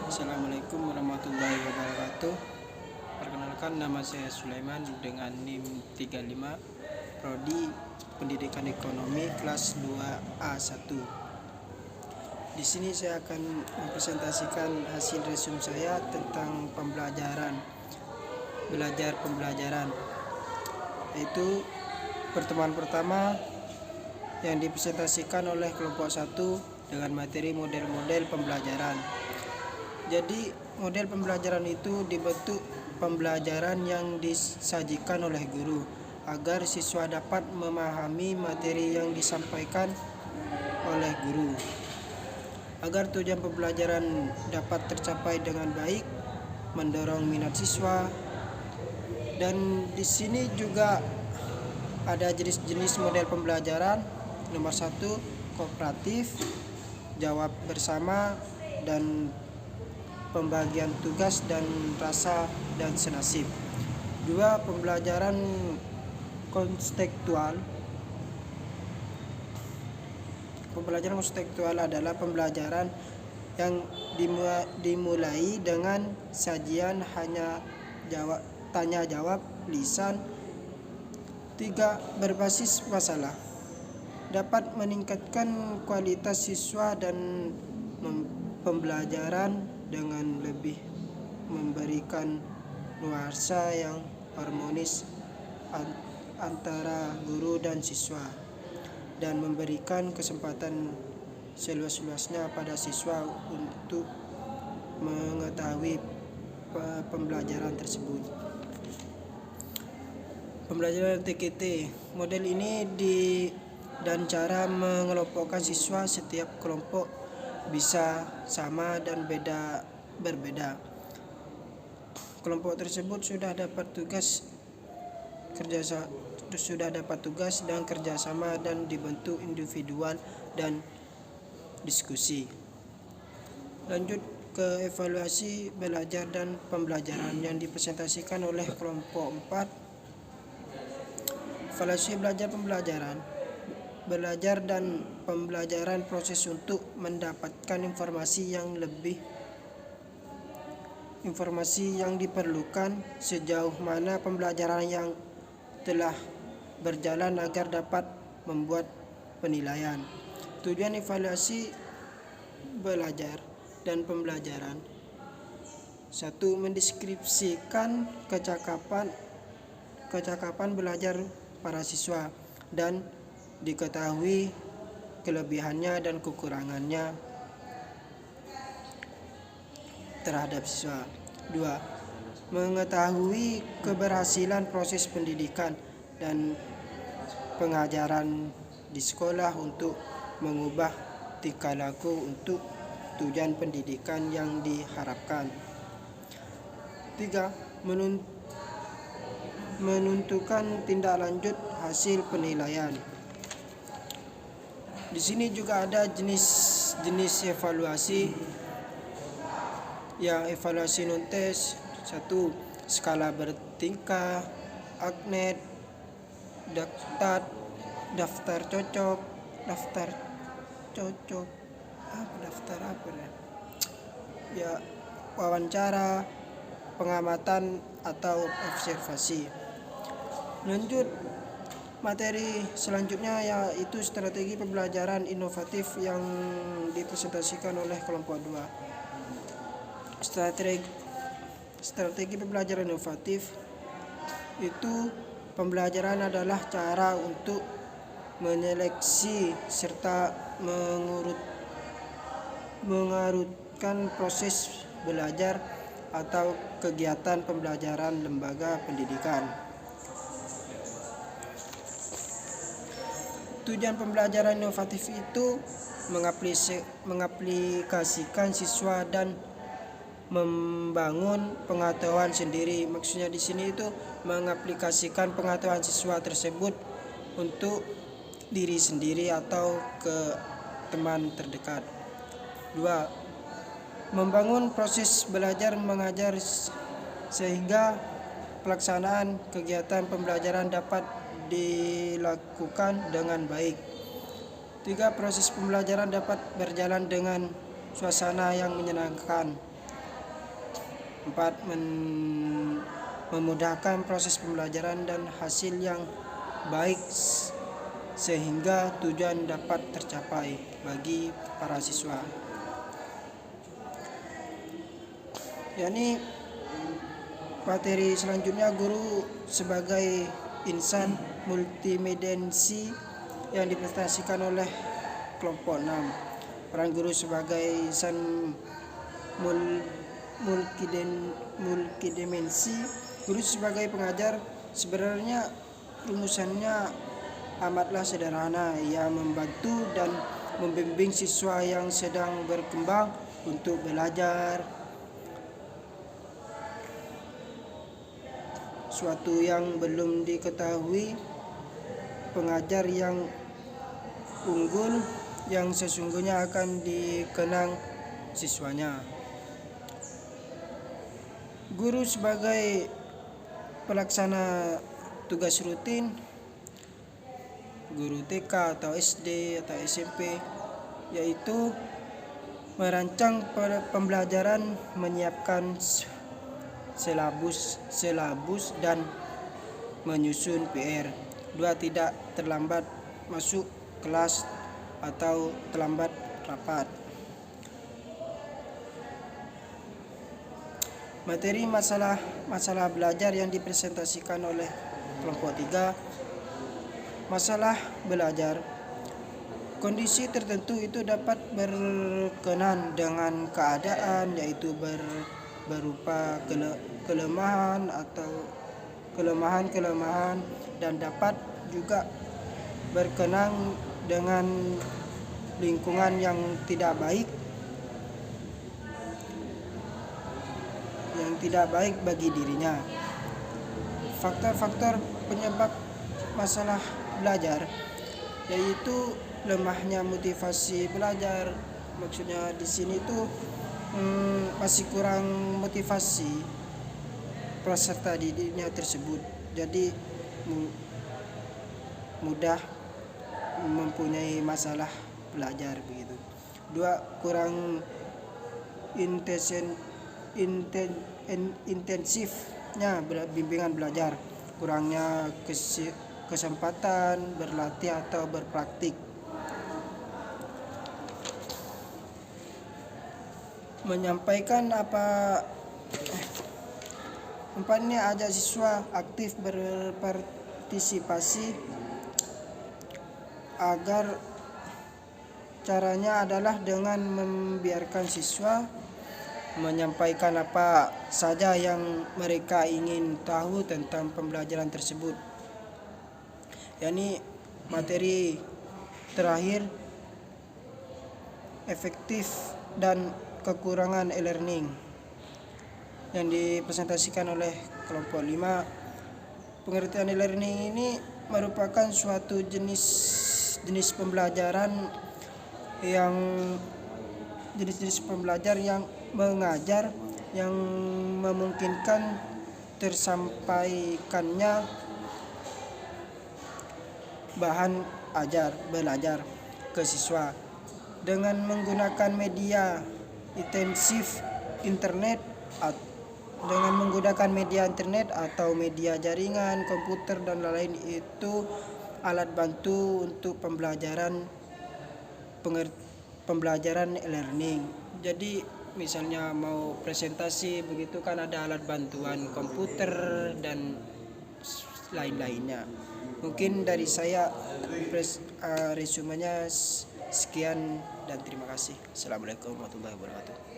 Assalamualaikum warahmatullahi wabarakatuh. Perkenalkan, nama saya Sulaiman dengan NIM 35, Prodi Pendidikan Ekonomi kelas 2A1. Di sini saya akan mempresentasikan hasil resume saya tentang pembelajaran, yaitu pertemuan pertama yang dipresentasikan oleh kelompok 1 dengan materi model-model pembelajaran. Jadi model pembelajaran itu dibentuk pembelajaran yang disajikan oleh guru agar siswa dapat memahami materi yang disampaikan oleh guru. Agar tujuan pembelajaran dapat tercapai dengan baik, mendorong minat siswa. Dan di sini juga ada jenis-jenis model pembelajaran. Nomor 1, kooperatif, jawab bersama, dan pembagian tugas dan rasa dan senasib. 2, pembelajaran konstekstual. Pembelajaran konstekstual adalah pembelajaran yang dimulai dengan sajian tanya jawab lisan. 3, berbasis masalah. Dapat meningkatkan kualitas siswa dan pembelajaran dengan lebih memberikan nuansa yang harmonis antara guru dan siswa, dan memberikan kesempatan seluas-luasnya pada siswa untuk mengetahui pembelajaran tersebut. Pembelajaran TKT. Model ini dan cara mengelompokkan siswa, setiap kelompok bisa sama dan berbeda. Kelompok tersebut sudah dapat tugas dan kerjasama dan dibentuk individual dan diskusi. Lanjut ke evaluasi belajar dan pembelajaran yang dipresentasikan oleh kelompok 4. Evaluasi belajar dan pembelajaran, proses untuk mendapatkan informasi yang diperlukan, sejauh mana pembelajaran yang telah berjalan agar dapat membuat penilaian. Tujuan evaluasi belajar dan pembelajaran: 1. Mendeskripsikan kecakapan belajar para siswa dan diketahui kelebihannya dan kekurangannya terhadap siswa. 2. Mengetahui keberhasilan proses pendidikan dan pengajaran di sekolah untuk mengubah tingkah laku untuk tujuan pendidikan yang diharapkan. 3. Menentukan tindak lanjut hasil penilaian. Di sini juga ada jenis evaluasi. Yang evaluasi non-tes: 1. Skala bertingkah, agnet, daftar cocok, wawancara, pengamatan atau observasi. Lanjut materi selanjutnya, yaitu strategi pembelajaran inovatif yang dipresentasikan oleh kelompok 2. Strategi pembelajaran inovatif itu pembelajaran adalah cara untuk menyeleksi serta mengarutkan proses belajar atau kegiatan pembelajaran lembaga pendidikan. Tujuan pembelajaran inovatif itu mengaplikasikan siswa dan membangun pengetahuan sendiri. Maksudnya di sini itu mengaplikasikan pengetahuan siswa tersebut untuk diri sendiri atau ke teman terdekat. 2. Membangun proses belajar mengajar sehingga pelaksanaan kegiatan pembelajaran dapat dilakukan dengan baik. 3. Proses pembelajaran dapat berjalan dengan suasana yang menyenangkan. 4. Memudahkan proses pembelajaran dan hasil yang baik sehingga tujuan dapat tercapai bagi para siswa. Yani materi selanjutnya, guru sebagai insan multidimensi yang dipresentasikan oleh kelompok 6. Peran guru sebagai insan multidimensi. Guru sebagai pengajar sebenarnya rumusannya amatlah sederhana. Ia membantu dan membimbing siswa yang sedang berkembang untuk belajar suatu yang belum diketahui. Pengajar yang unggul yang sesungguhnya akan dikenang siswanya. Guru sebagai pelaksana tugas rutin. Guru TK atau SD atau SMP, yaitu merancang pembelajaran, menyiapkan silabus dan menyusun PR. 2. Tidak terlambat masuk kelas atau terlambat rapat. Materi masalah belajar yang dipresentasikan oleh kelompok 3. Masalah belajar. Kondisi tertentu itu dapat berkenan dengan keadaan, yaitu berupa kelemahan atau kelemahan dan dapat juga berkenan dengan lingkungan yang tidak baik bagi dirinya. Faktor-faktor penyebab masalah belajar yaitu lemahnya motivasi belajar. Maksudnya di sini tuh masih kurang motivasi peserta didiknya tersebut, jadi mudah mempunyai masalah belajar begitu. 2. Kurang intensifnya bimbingan belajar, kurangnya kesempatan berlatih atau berpraktik. Menyampaikan Empatnya ajak siswa aktif berpartisipasi. Agar caranya adalah dengan membiarkan siswa menyampaikan apa saja yang mereka ingin tahu tentang pembelajaran tersebut. Yani materi terakhir, efektif dan kekurangan e-learning yang dipresentasikan oleh kelompok 5. Pengertian e-learning ini merupakan suatu jenis pembelajaran yang mengajar yang memungkinkan tersampaikannya bahan belajar ke siswa dengan menggunakan media internet atau media jaringan, komputer dan lain-lain. Itu alat bantu untuk pembelajaran e-learning. Jadi misalnya mau presentasi begitu kan ada alat bantuan komputer dan lain-lainnya. Mungkin dari saya resumenya sekian dan terima kasih. Assalamualaikum warahmatullahi wabarakatuh.